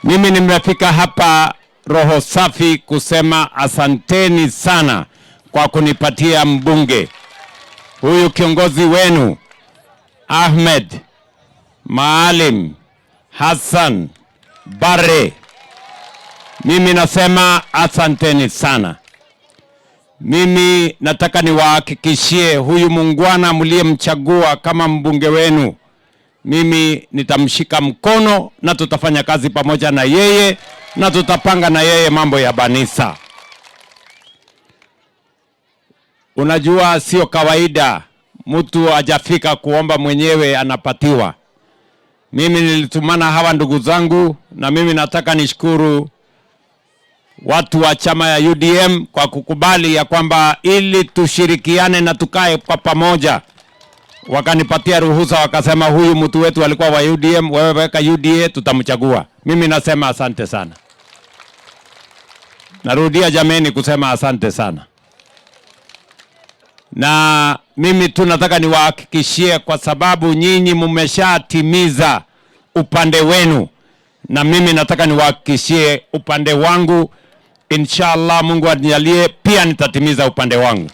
Mimi nimefika hapa roho safi kusema asanteni sana kwa kunipatia mbunge. Huyu kiongozi wenu Ahmed Maalim Hassan Barre. Mimi nasema asanteni sana. Mimi nataka niwahakikishie huyu muungwana mliyemchagua kama mbunge wenu, mimi nitamshika mkono na tutafanya kazi pamoja na yeye na tutapanga na yeye mambo ya Banisa. Unajua sio kawaida mtu hajafika kuomba mwenyewe anapatiwa. Mimi nilitumana hawa ndugu zangu, na mimi nataka nishukuru watu wa chama ya UDM kwa kukubali ya kwamba ili tushirikiane na tukae kwa pamoja. Wakanipatia ruhusa, wakasema huyu mtu wetu alikuwa wa UDM, wewe weka UDA, tutamchagua. Mimi nasema asante sana. Narudia jameni kusema asante sana. Na mimi tu nataka niwahakikishie, kwa sababu nyinyi mmeshatimiza upande wenu, na mimi nataka niwahakikishie upande wangu, inshallah Mungu anijalie pia nitatimiza upande wangu.